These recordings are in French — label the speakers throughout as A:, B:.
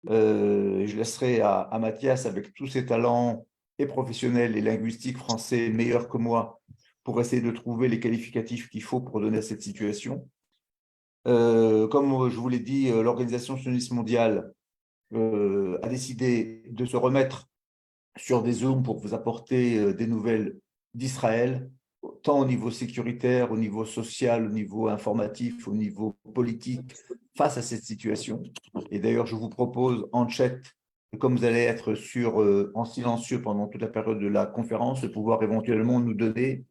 A: Je laisserai à Mathias, avec tous ses talents et professionnels et linguistiques français meilleurs que moi, pour essayer de trouver les qualificatifs qu'il faut pour donner à cette situation. Comme je vous l'ai dit, l'Organisation sioniste mondiale a décidé de se remettre sur des Zooms pour vous apporter des nouvelles d'Israël, tant au niveau sécuritaire, au niveau social, au niveau informatif, au niveau politique, face à cette situation. Et d'ailleurs, je vous propose en chat, comme vous allez être en silencieux pendant toute la période de la conférence, de pouvoir éventuellement nous donner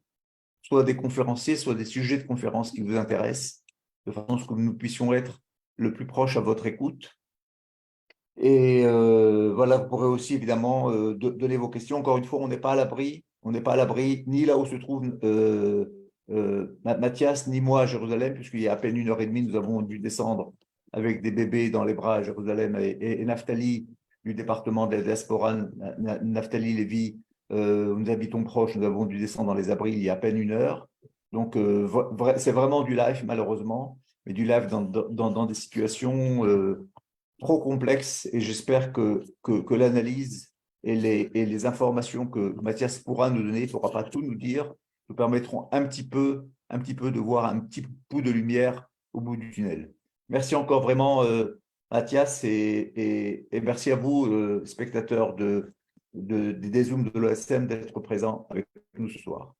A: soit des conférenciers, soit des sujets de conférence qui vous intéressent, de façon à ce que nous puissions être le plus proche à votre écoute. Et voilà, vous pourrez aussi évidemment donner vos questions. Encore une fois, on n'est pas à l'abri ni là où se trouve Mathias, ni moi à Jérusalem, puisqu'il y a à peine 1 heure et demie, nous avons dû descendre avec des bébés dans les bras à Jérusalem. Et Naftali, du département de la diaspora, Naftali Lévy, nous habitons proches, nous avons dû descendre dans les abris il y a à peine 1 heure. Donc, c'est vraiment du live, malheureusement, mais du live dans des situations trop complexe, et j'espère que l'analyse et les informations que Mathias pourra nous donner, il ne pourra pas tout nous dire, nous permettront un petit peu de voir un petit bout de lumière au bout du tunnel. Merci encore vraiment, Mathias, et merci à vous, spectateurs des Zooms de l'OSM, d'être présents avec nous ce soir.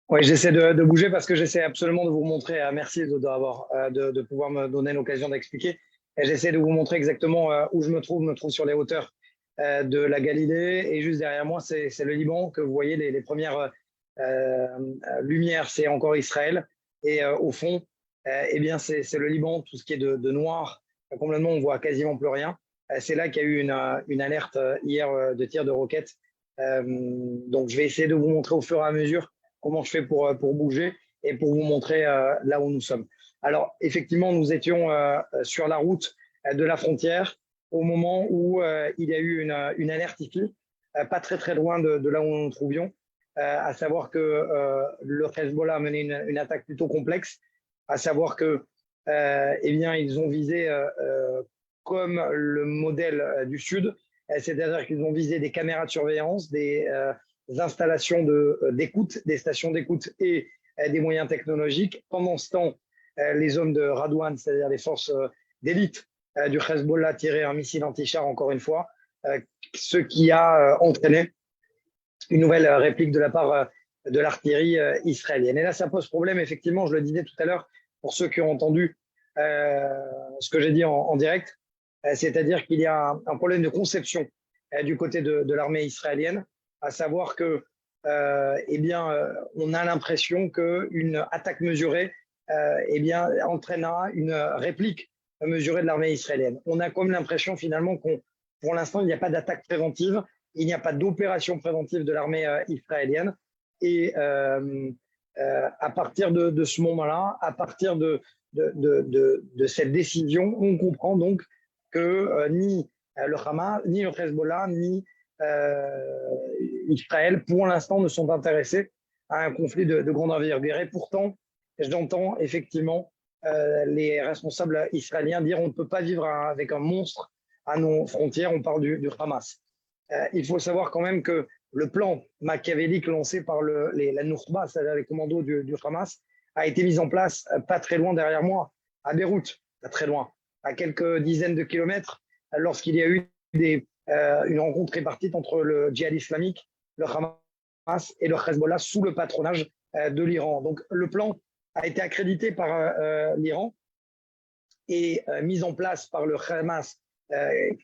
B: Oui, j'essaie de bouger parce que j'essaie absolument de vous montrer. Merci de pouvoir me donner l'occasion d'expliquer. J'essaie de vous montrer exactement où je me trouve. Je me trouve sur les hauteurs de la Galilée, et juste derrière moi, c'est le Liban, que vous voyez les premières lumières, c'est encore Israël. Et au fond, eh bien, c'est le Liban, tout ce qui est de noir. Complètement, on voit quasiment plus rien. C'est là qu'il y a eu une alerte hier de tir de roquettes. Donc, je vais essayer de vous montrer au fur et à mesure comment je fais pour bouger et pour vous montrer là où nous sommes. Alors, effectivement, nous étions sur la route de la frontière au moment où il y a eu une alerte ici, pas très loin de là où nous nous trouvions, à savoir que le Hezbollah a mené une attaque plutôt complexe, à savoir que eh bien, ils ont visé comme le modèle du Sud, c'est-à-dire qu'ils ont visé des caméras de surveillance, des installations d'écoute, des stations d'écoute et des moyens technologiques. Pendant ce temps, les hommes de Radwan, c'est-à-dire les forces d'élite du Hezbollah, tiraient un missile anti-char, encore une fois, ce qui a entraîné une nouvelle réplique de la part de l'artillerie israélienne. Et là, ça pose problème, effectivement, je le disais tout à l'heure, pour ceux qui ont entendu ce que j'ai dit en direct, c'est-à-dire qu'il y a un problème de conception du côté de l'armée israélienne, à savoir que, eh bien, on a l'impression qu'une attaque mesurée, eh bien, entraînera une réplique mesurée de l'armée israélienne. On a comme l'impression finalement pour l'instant, il n'y a pas d'attaque préventive, il n'y a pas d'opération préventive de l'armée israélienne. Et à partir de ce moment-là, à partir de cette décision, on comprend donc que ni le Hamas, ni le Hezbollah, ni Israël, pour l'instant, ne sont intéressés à un conflit de grande envergure. Et pourtant, j'entends effectivement les responsables israéliens dire on ne peut pas vivre avec un monstre à nos frontières. On parle du Hamas. Il faut savoir quand même que le plan machiavélique lancé par la Nourba, c'est-à-dire les commandos du Hamas, a été mis en place pas très loin derrière moi, à Beyrouth, pas très loin, à quelques dizaines de kilomètres, lorsqu'il y a eu une rencontre tripartite entre le djihad islamique, le Hamas et le Hezbollah sous le patronage de l'Iran. Donc le plan a été accrédité par l'Iran et mis en place par le Hamas,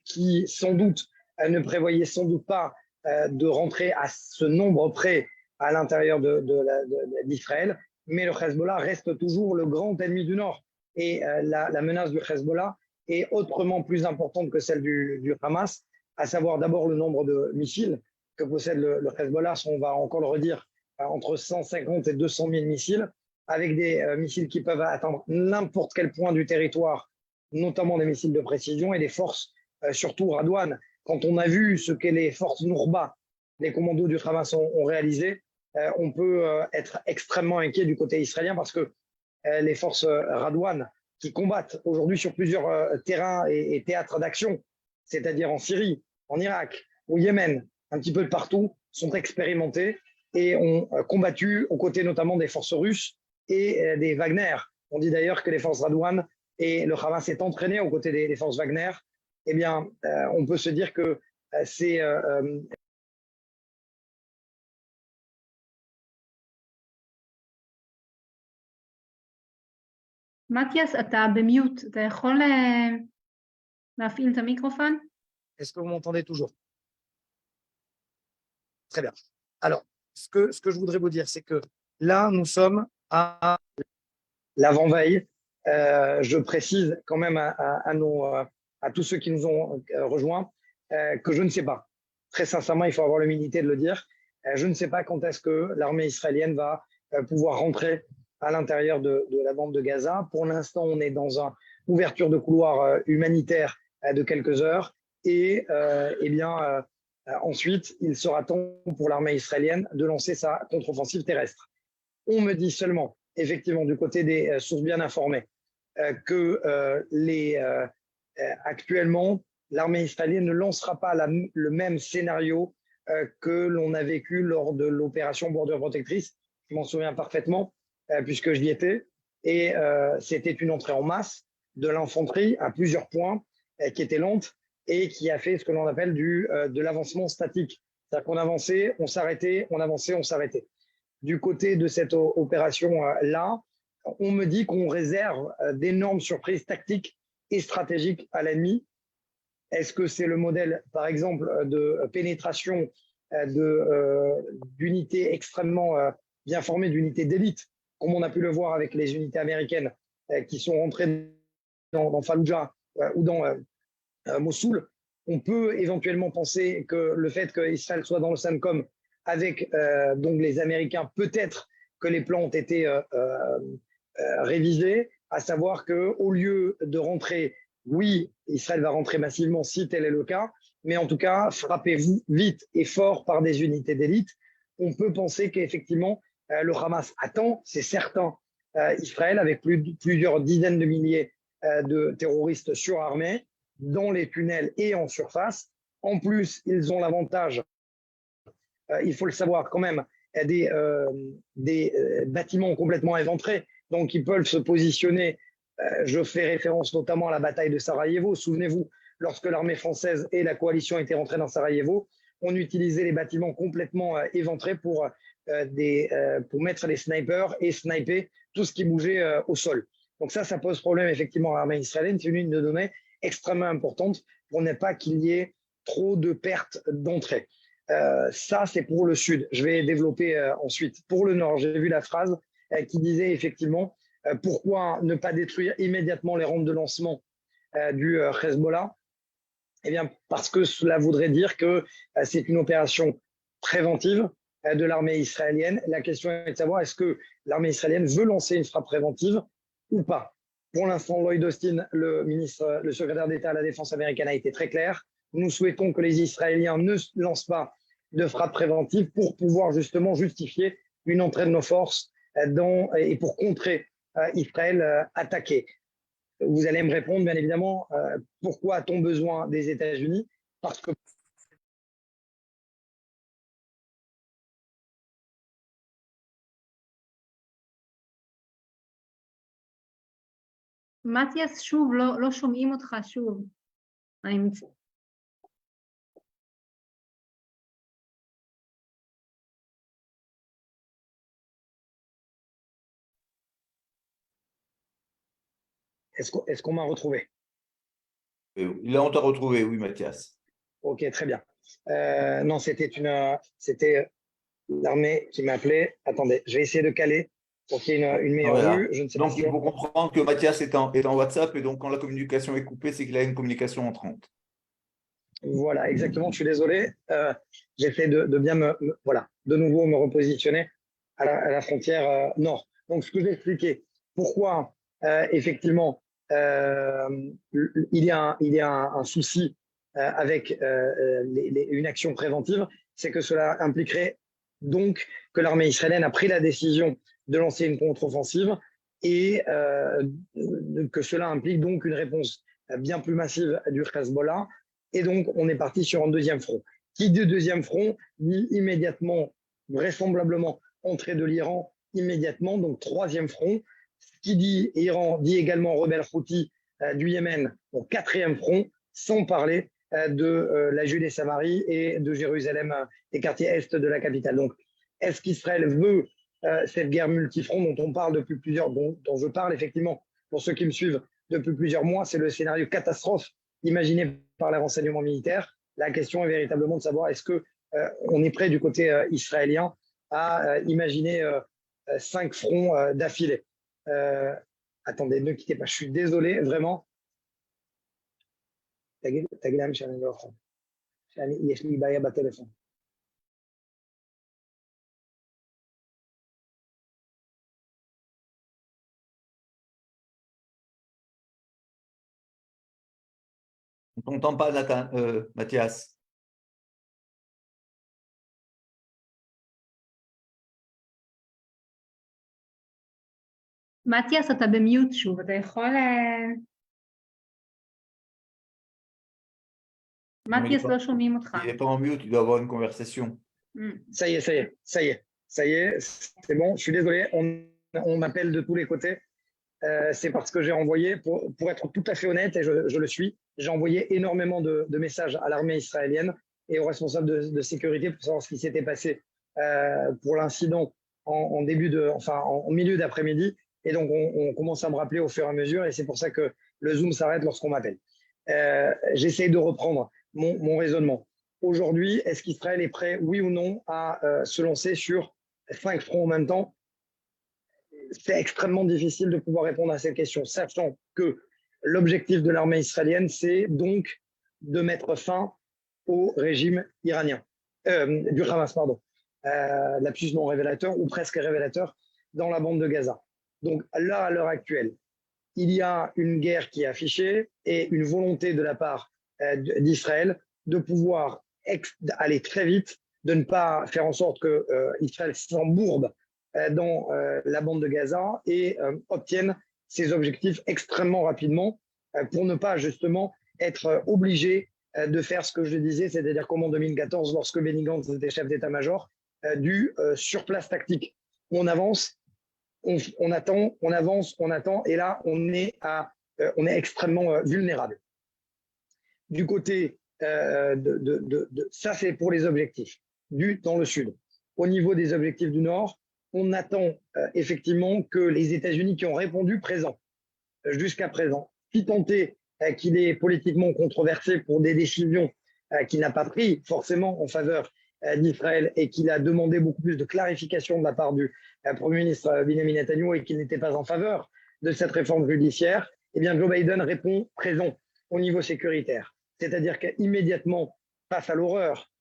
B: qui sans doute ne prévoyait sans doute pas de rentrer à ce nombre près à l'intérieur d'Israël, mais le Hezbollah reste toujours le grand ennemi du Nord. Et la menace du Hezbollah est autrement plus importante que celle du Hamas, à savoir d'abord le nombre de missiles que possède le Hezbollah, on va encore le redire, entre 150 et 200 000 missiles, avec des missiles qui peuvent atteindre n'importe quel point du territoire, notamment des missiles de précision et des forces, surtout Radwan. Quand on a vu ce que les forces Nourba, les commandos du Hamas ont réalisé, on peut être extrêmement inquiet du côté israélien parce que les forces Radwan qui combattent aujourd'hui sur plusieurs terrains et théâtres d'action, c'est-à-dire en Syrie, en Irak, au Yémen, un petit peu de partout, sont expérimentés et ont combattu aux côtés notamment des forces russes et des Wagner. On dit d'ailleurs que les forces Radouane et le Hamas est entraîné aux côtés des forces Wagner. Eh bien, on peut se dire que c'est
C: מתיאס, אתה במיוט, אתה יכול להפעיל את המיקרופון?
B: Est-ce que vous m'entendez toujours? Très bien. Alors, ce que je voudrais vous dire, c'est que là, nous sommes à l'avant-veille. Je précise quand même à tous ceux qui nous ont rejoints que je ne sais pas. Très sincèrement, il faut avoir l'humilité de le dire. Je ne sais pas quand est-ce que l'armée israélienne va pouvoir rentrer à l'intérieur de la bande de Gaza. Pour l'instant, on est dans une ouverture de couloir humanitaire de quelques heures. Et eh bien, ensuite, il sera temps pour l'armée israélienne de lancer sa contre-offensive terrestre. On me dit seulement, effectivement, du côté des sources bien informées, que actuellement, l'armée israélienne ne lancera pas le même scénario que l'on a vécu lors de l'opération Bordure Protectrice. Je m'en souviens parfaitement, puisque j'y étais. Et c'était une entrée en masse de l'infanterie à plusieurs points qui était lente et qui a fait ce que l'on appelle de l'avancement statique. C'est-à-dire qu'on avançait, on s'arrêtait, on avançait, on s'arrêtait. Du côté de cette opération-là, on me dit qu'on réserve d'énormes surprises tactiques et stratégiques à l'ennemi. Est-ce que c'est le modèle, par exemple, de pénétration d'unités extrêmement bien formées, d'unités d'élite, comme on a pu le voir avec les unités américaines qui sont rentrées dans Fallujah ou dans Mossoul? On peut éventuellement penser que le fait qu'Israël soit dans le CENTCOM avec donc les Américains, peut-être que les plans ont été révisés, à savoir qu'au lieu de rentrer, oui, Israël va rentrer massivement si tel est le cas, mais en tout cas, frappez-vous vite et fort par des unités d'élite. On peut penser qu'effectivement, le Hamas attend, c'est certain, Israël avec plusieurs dizaines de milliers de terroristes surarmés dans les tunnels et en surface. En plus, ils ont l'avantage, il faut le savoir quand même, des bâtiments complètement éventrés, donc ils peuvent se positionner. Je fais référence notamment à la bataille de Sarajevo. Souvenez-vous, lorsque l'armée française et la coalition étaient rentrées dans Sarajevo, on utilisait les bâtiments complètement éventrés pour mettre les snipers et sniper tout ce qui bougeait au sol. Donc ça pose problème effectivement à l'armée israélienne. C'est une ligne de données extrêmement importante pour ne pas qu'il y ait trop de pertes d'entrée. Ça, c'est pour le sud. Je vais développer ensuite. Pour le nord, j'ai vu la phrase qui disait effectivement pourquoi ne pas détruire immédiatement les rampes de lancement du Hezbollah? Eh bien, parce que cela voudrait dire que c'est une opération préventive de l'armée israélienne. La question est de savoir est-ce que l'armée israélienne veut lancer une frappe préventive ou pas. Pour l'instant, Lloyd Austin, le secrétaire d'État à la Défense américaine, a été très clair. Nous souhaitons que les Israéliens ne lancent pas de frappe préventive pour pouvoir justement justifier une entrée de nos forces et pour contrer Israël attaqué. Vous allez me répondre, bien évidemment, pourquoi a-t-on besoin des États-Unis? Parce que
C: מתיאס, שוב, לא שומעים אותך שוב.
B: Est-ce qu'on m'a retrouvé?
A: Là, on t'a retrouvé, oui, Mathias.
B: Ok, très bien. Non, c'était l'armée qui m'appelait. Attendez, je vais essayer de caler pour qu'il y ait une meilleure
A: Voilà.
B: vue. Je ne sais
A: Donc,
B: pas
A: il faut comprendre que Mathias est en WhatsApp et donc quand la communication est coupée, c'est qu'il a une communication entrante.
B: Voilà, exactement. Je suis désolé. J'essaie de bien de nouveau me repositionner à la frontière nord. Donc, ce que j'ai expliqué, pourquoi effectivement il y a un souci avec une action préventive, c'est que cela impliquerait donc que l'armée israélienne a pris la décision de lancer une contre-offensive et que cela implique donc une réponse bien plus massive du Hezbollah. Et donc, on est parti sur un deuxième front. Qui dit deuxième front dit immédiatement, vraisemblablement, entrée de l'Iran immédiatement, donc troisième front. Qui dit Iran dit également rebelle Houthi du Yémen, donc quatrième front, sans parler de la Judée-Samarie et de Jérusalem, des quartiers est de la capitale. Donc, est-ce qu'Israël veut cette guerre multifront dont on parle depuis dont je parle effectivement, pour ceux qui me suivent, depuis plusieurs mois? C'est le scénario catastrophe imaginé par les renseignements militaires. La question est véritablement de savoir est-ce qu'on est prêt du côté israélien à imaginer 5 fronts d'affilée. Attendez, ne quittez pas, je suis désolé, vraiment.
A: On ne t'entend pas, Nathan, Mathias.
C: מתיאס, אתה במיוט שוב, אתה יכול... מתיאס, לא שומעים אותך.
A: Il n'est pas en mute, il doit avoir une conversation.
B: Ça y est, c'est bon, je suis désolé, on m'appelle de tous les côtés. C'est parce que j'ai envoyé, pour être tout à fait honnête, et je le suis, j'ai envoyé énormément de messages à l'armée israélienne et aux responsables de sécurité pour savoir ce qui s'était passé pour l'incident en milieu d'après-midi. Et donc, on commence à me rappeler au fur et à mesure, et c'est pour ça que le Zoom s'arrête lorsqu'on m'appelle. J'essaye de reprendre mon raisonnement. Aujourd'hui, est-ce qu'Israël est prêt, oui ou non, à se lancer sur 5 fronts en même temps? C'est extrêmement difficile de pouvoir répondre à cette question, sachant que l'objectif de l'armée israélienne, c'est donc de mettre fin au régime iranien, du Hamas, pardon, lapsus non révélateur ou presque révélateur dans la bande de Gaza. Donc là, à l'heure actuelle, il y a une guerre qui est affichée et une volonté de la part d'Israël de pouvoir aller très vite, de ne pas faire en sorte que Israël s'embourbe dans la bande de Gaza et obtienne ses objectifs extrêmement rapidement pour ne pas justement être obligé de faire ce que je disais, c'est-à-dire comme en 2014, lorsque Benny Gantz était chef d'état-major, du surplace tactique. On avance, on attend, on avance, on attend, et là, on est extrêmement vulnérable. Du côté ça, c'est pour les objectifs dans le sud. Au niveau des objectifs du nord, on attend effectivement que les États-Unis qui ont répondu présent jusqu'à présent, si tant est qu'il est politiquement controversé pour des décisions qu'il n'a pas prises forcément en faveur d'Israël et qu'il a demandé beaucoup plus de clarification de la part du Premier ministre Benjamin Netanyahu et qu'il n'était pas en faveur de cette réforme judiciaire, eh bien Joe Biden répond présent au niveau sécuritaire. C'est-à-dire qu'immédiatement, face à l'horreur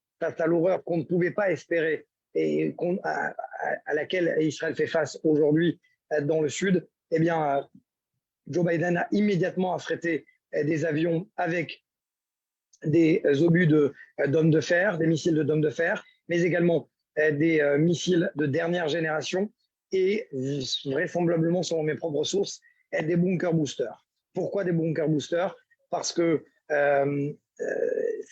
B: qu'on ne pouvait pas espérer et à laquelle Israël fait face aujourd'hui dans le sud, eh bien, Joe Biden a immédiatement affrété des avions avec des obus d'hommes de fer, des missiles d'hommes de fer, mais également des missiles de dernière génération et vraisemblablement, selon mes propres sources, des bunker boosters. Pourquoi des bunker boosters? Parce que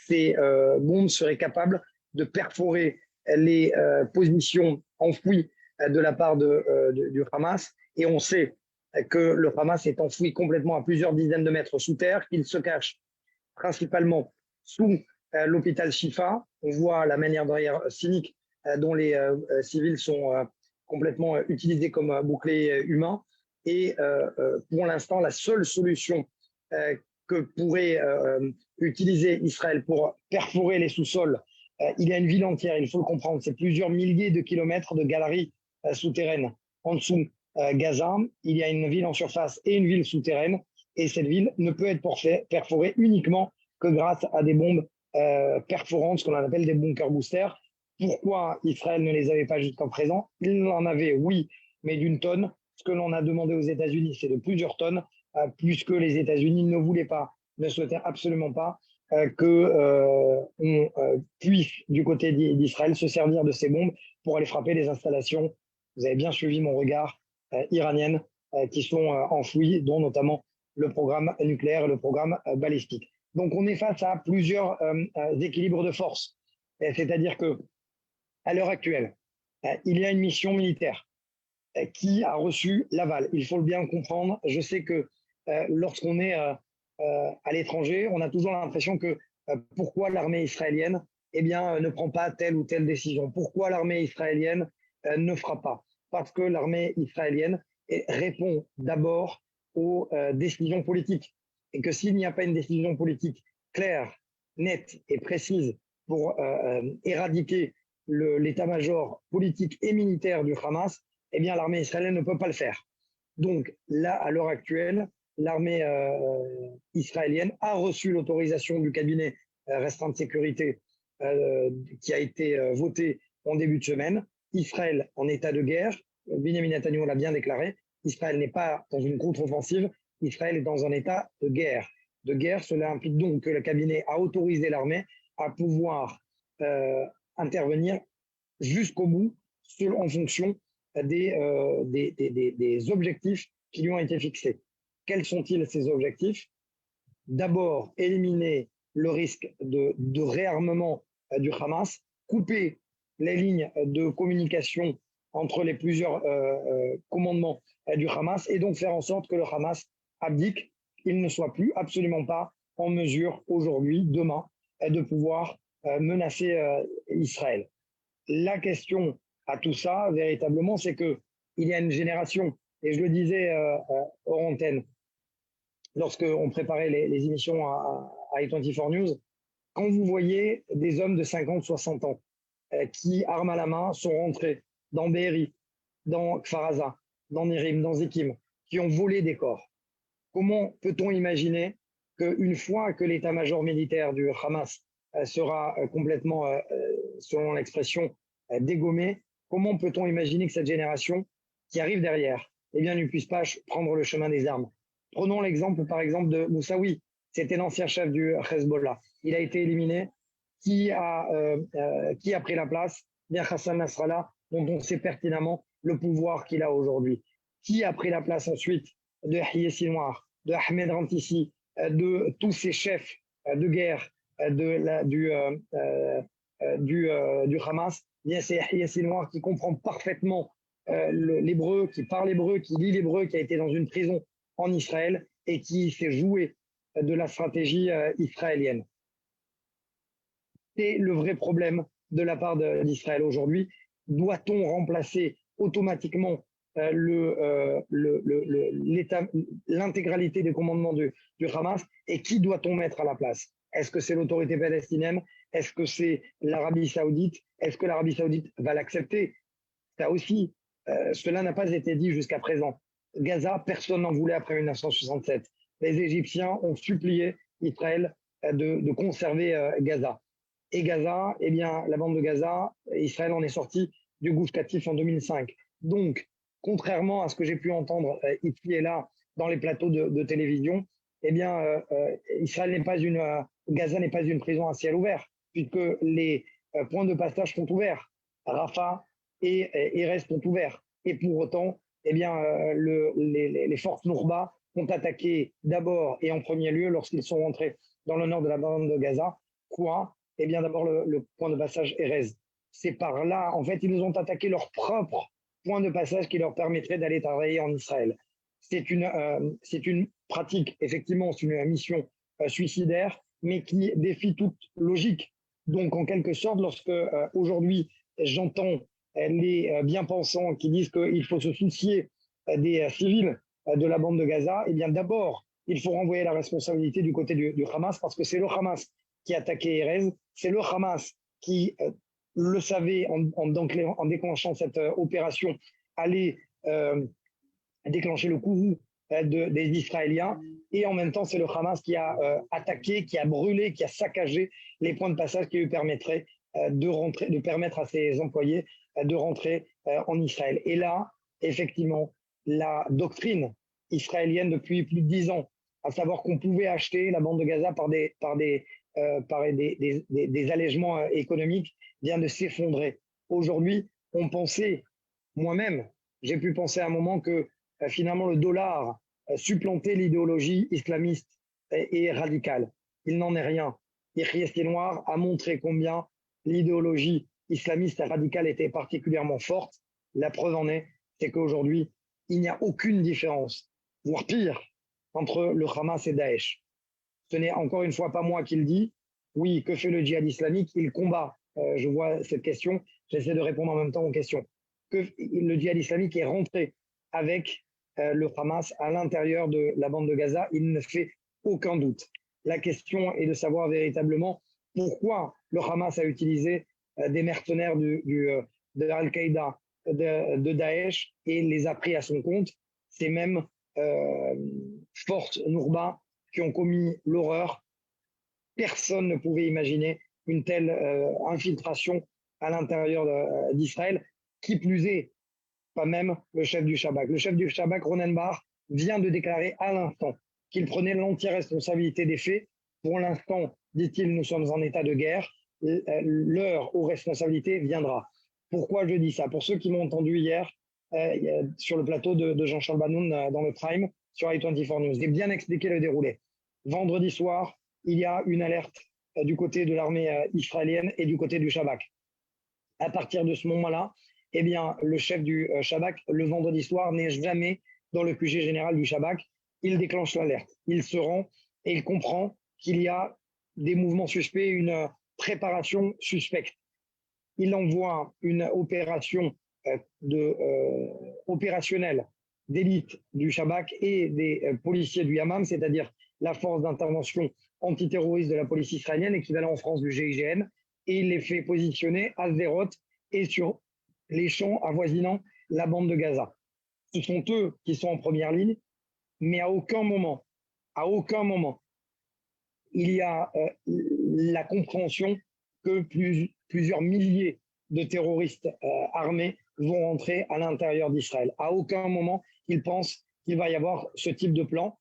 B: ces bombes seraient capables de perforer les positions enfouies de la part du Hamas, et on sait que le Hamas est enfoui complètement à plusieurs dizaines de mètres sous terre, qu'il se cache principalement sous l'hôpital Shifa. On voit la manière derrière cynique dont les civils sont complètement utilisés comme boucliers humains, et pour l'instant, la seule solution que pourrait utiliser Israël pour perforer les sous-sols, il y a une ville entière, il faut le comprendre, c'est plusieurs milliers de kilomètres de galeries souterraines en dessous Gaza. Il y a une ville en surface et une ville souterraine, et cette ville ne peut être perforée uniquement que grâce à des bombes perforantes, ce qu'on appelle des bunker boosters. Pourquoi Israël ne les avait pas jusqu'à présent? Il en avait, oui, mais d'une tonne. Ce que l'on a demandé aux États-Unis, c'est de plusieurs tonnes, puisque les États-Unis ne souhaitaient absolument pas qu'on puisse, du côté d'Israël, se servir de ces bombes pour aller frapper les installations, vous avez bien suivi mon regard, iraniennes qui sont enfouis, dont notamment le programme nucléaire et le programme balistique. Donc on est face à plusieurs équilibres de force. C'est-à-dire que à l'heure actuelle, il y a une mission militaire qui a reçu l'aval. Il faut le bien comprendre. Je sais que lorsqu'on est à l'étranger, on a toujours l'impression que pourquoi l'armée israélienne ne prend pas telle ou telle décision. Pourquoi l'armée israélienne ne fera pas? Parce que l'armée israélienne répond d'abord aux décisions politiques. Et que s'il n'y a pas une décision politique claire, nette et précise pour éradiquer l'état-major politique et militaire du Hamas, l'armée israélienne ne peut pas le faire. Donc là, à l'heure actuelle, l'armée israélienne a reçu l'autorisation du cabinet restreint de sécurité qui a été voté en début de semaine. Israël en état de guerre, Benyamin Netanyahu l'a bien déclaré, Israël n'est pas dans une contre-offensive, Israël est dans un état de guerre. De guerre, cela implique donc que le cabinet a autorisé l'armée à pouvoir intervenir jusqu'au bout en fonction des objectifs qui lui ont été fixés. Quels sont-ils ces objectifs? D'abord, éliminer le risque de réarmement du Hamas, couper les lignes de communication entre les plusieurs commandements du Hamas et donc faire en sorte que le Hamas abdique, qu'il ne soit plus absolument pas en mesure aujourd'hui, demain, de pouvoir menacer Israël. La question à tout ça, véritablement, c'est qu'il y a une génération, et je le disais hors antenne, lorsqu'on préparait les émissions à i24 News, quand vous voyez des hommes de 50-60 ans qui, armes à la main, sont rentrés dans Be'eri, dans Kfar Aza, dans Nérim, dans Zekim, qui ont volé des corps, comment peut-on imaginer qu'une fois que l'état-major militaire du Hamas sera complètement, selon l'expression, dégommé, comment peut-on imaginer que cette génération qui arrive derrière ne puisse pas prendre le chemin des armes? Prenons l'exemple, par exemple, de Moussaoui. C'était l'ancien chef du Hezbollah. Il a été éliminé. Qui a pris la place? Bien Hassan Nasrallah, dont on sait pertinemment le pouvoir qu'il a aujourd'hui. Qui a pris la place ensuite de Yahya Sinwar, de Ahmed Rantissi, de tous ces chefs de guerre du Hamas? Bien, c'est Yahya Sinwar qui comprend parfaitement l'hébreu, qui parle hébreu, qui lit l'hébreu, qui a été dans une prison en Israël et qui s'est joué de la stratégie israélienne. C'est le vrai problème de la part d'Israël aujourd'hui. Doit-on remplacer automatiquement l'intégralité des commandements du Hamas, et qui doit-on mettre à la place? Est-ce que c'est l'autorité palestinienne? Est-ce que c'est l'Arabie Saoudite? Est-ce que l'Arabie Saoudite va l'accepter? Ça aussi, cela n'a pas été dit jusqu'à présent. Gaza, personne n'en voulait après 1967. Les Égyptiens ont supplié Israël de conserver Gaza. Et Gaza, la bande de Gaza, Israël en est sorti du Gush Katif en 2005. Donc, contrairement à ce que j'ai pu entendre ici et là dans les plateaux de télévision, Israël n'est pas Gaza n'est pas une prison à ciel ouvert, puisque les points de passage sont ouverts. Rafah et Erez sont ouverts. Et pour autant, les forces Nourba ont attaqué d'abord et en premier lieu lorsqu'ils sont rentrés dans le nord de la bande de Gaza. Quoi? D'abord le point de passage Erez. C'est par là, en fait, ils ont attaqué leur propre point de passage qui leur permettrait d'aller travailler en Israël. C'est une pratique, effectivement, c'est une mission suicidaire, mais qui défie toute logique. Donc, en quelque sorte, lorsque aujourd'hui j'entends les bien-pensants qui disent qu'il faut se soucier des civils de la bande de Gaza, d'abord, il faut renvoyer la responsabilité du côté du Hamas, parce que c'est le Hamas qui a attaqué Erez, c'est le Hamas qui le savait en déclenchant cette opération, allait déclencher le courroux des Israéliens, et en même temps c'est le Hamas qui a attaqué, qui a brûlé, qui a saccagé les points de passage qui lui permettraient de permettre à ses employés de rentrer en Israël. Et là, effectivement, la doctrine israélienne depuis plus de 10 ans, à savoir qu'on pouvait acheter la bande de Gaza par des allègements économiques, vient de s'effondrer. Aujourd'hui, on pensait, moi-même, j'ai pu penser à un moment que finalement le dollar supplantait l'idéologie islamiste et radicale. Il n'en est rien. Yahya Sinwar a montré combien l'idéologie islamiste et radicale était particulièrement forte. La preuve en est, c'est qu'aujourd'hui, il n'y a aucune différence, voire pire, entre le Hamas et Daesh. Ce n'est encore une fois pas moi qui le dis. Oui, que fait le djihad islamique? Il combat. Je vois cette question, j'essaie de répondre en même temps aux questions. Que le djihad islamique est rentré avec le Hamas à l'intérieur de la bande de Gaza, il ne fait aucun doute. La question est de savoir véritablement pourquoi le Hamas a utilisé des mercenaires de Al-Qaïda, de Daesh, et les a pris à son compte. Ces mêmes fortes Nourba qui ont commis l'horreur. Personne ne pouvait imaginer une telle infiltration à l'intérieur d'Israël, qui plus est, pas même le chef du Shabak. Le chef du Shabak, Ronen Bar, vient de déclarer à l'instant qu'il prenait l'entière responsabilité des faits. Pour l'instant, dit-il, nous sommes en état de guerre. L'heure aux responsabilités viendra. Pourquoi je dis ça? Pour ceux qui m'ont entendu hier sur le plateau de Jean-Charles Banoun dans le Prime, sur i24 News, j'ai bien expliqué le déroulé. Vendredi soir, il y a une alerte du côté de l'armée israélienne et du côté du Shabak. À partir de ce moment-là, eh bien, le chef du Shabak, le vendredi soir, n'est jamais dans le QG général du Shabak. Il déclenche l'alerte. Il se rend et il comprend qu'il y a des mouvements suspects, une préparation suspecte. Il envoie une opération opérationnelle d'élite du Shabak et des policiers du Yamam, c'est-à-dire la force d'intervention antiterroriste de la police israélienne, équivalent en France du GIGN, et il les fait positionner à Sderot et sur les champs avoisinant la bande de Gaza. Ce sont eux qui sont en première ligne, mais à aucun moment, il y a la compréhension que plusieurs milliers de terroristes armés vont entrer à l'intérieur d'Israël. À aucun moment, ils pensent qu'il va y avoir ce type de plan.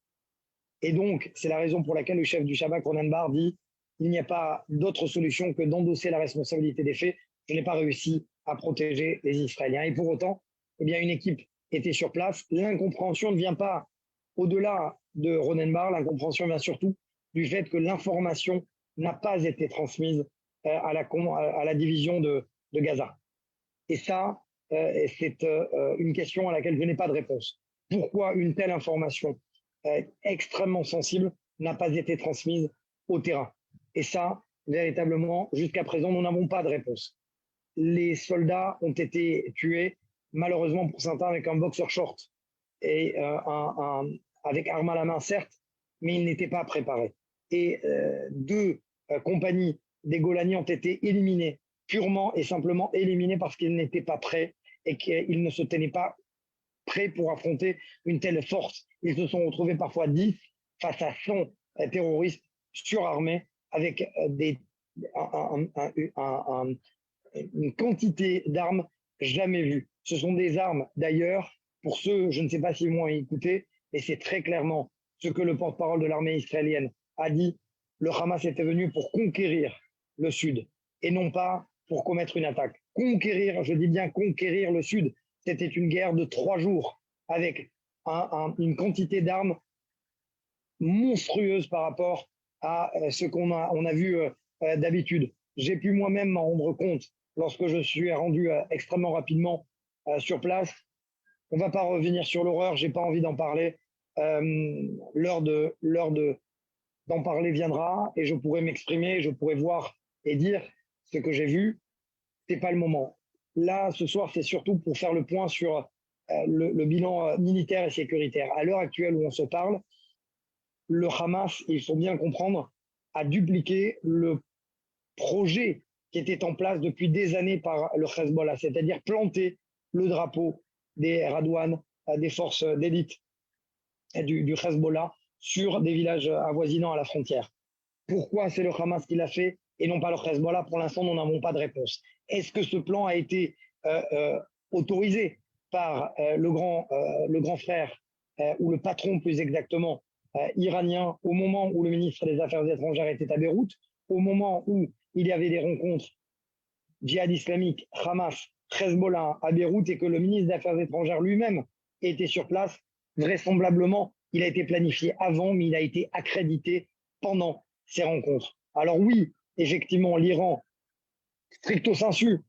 B: Et donc, c'est la raison pour laquelle le chef du Shabak, Ronen Bar, dit il n'y a pas d'autre solution que d'endosser la responsabilité des faits. Je n'ai pas réussi à protéger les Israéliens. Et pour autant, eh bien, une équipe était sur place. L'incompréhension ne vient pas au-delà de Ronen Bar. L'incompréhension vient surtout du fait que l'information n'a pas été transmise à la division de Gaza. Et ça, c'est une question à laquelle je n'ai pas de réponse. Pourquoi une telle information extrêmement sensible n'a pas été transmise au terrain? Et ça, véritablement, jusqu'à présent, nous n'avons pas de réponse. Les soldats ont été tués, malheureusement pour certains, avec un boxer short et avec arme à la main, certes, mais ils n'étaient pas préparés. Et deux compagnies des Golani ont été éliminées, purement et simplement éliminées parce qu'ils n'étaient pas prêts et qu'ils ne se tenaient pas prêts pour affronter une telle force. Ils se sont retrouvés parfois 10 face à 100 terroristes surarmés avec une quantité d'armes jamais vues. Ce sont des armes, d'ailleurs, pour ceux, je ne sais pas s'ils m'ont écouté, mais c'est très clairement ce que le porte-parole de l'armée israélienne a dit. Le Hamas était venu pour conquérir le Sud et non pas pour commettre une attaque. Conquérir, je dis bien conquérir le Sud, c'était une guerre de 3 jours avec une quantité d'armes monstrueuse par rapport à ce qu'on a vu d'habitude. J'ai pu moi-même m'en rendre compte lorsque je suis rendu extrêmement rapidement sur place. On ne va pas revenir sur l'horreur, je n'ai pas envie d'en parler. L'heure d'en parler viendra et je pourrai m'exprimer, je pourrai voir et dire ce que j'ai vu. Ce n'est pas le moment. Là, ce soir, c'est surtout pour faire le point sur le bilan militaire et sécuritaire. À l'heure actuelle où on se parle, le Hamas, il faut bien comprendre, a dupliqué le projet qui était en place depuis des années par le Hezbollah, c'est-à-dire planter le drapeau des Radouane, des forces d'élite du Hezbollah sur des villages avoisinants à la frontière. Pourquoi c'est le Hamas qui l'a fait et non pas le Hezbollah? Pour l'instant, nous n'avons pas de réponse. Est-ce que ce plan a été autorisé par le grand frère ou le patron plus exactement iranien au moment où le ministre des Affaires étrangères était à Beyrouth, au moment où il y avait des rencontres djihad islamique, Hamas, Hezbollah à Beyrouth et que le ministre des Affaires étrangères lui-même était sur place? vraisemblablement, il a été planifié avant, mais il a été accrédité pendant ces rencontres. Alors oui, effectivement, l'Iran, stricto sensu,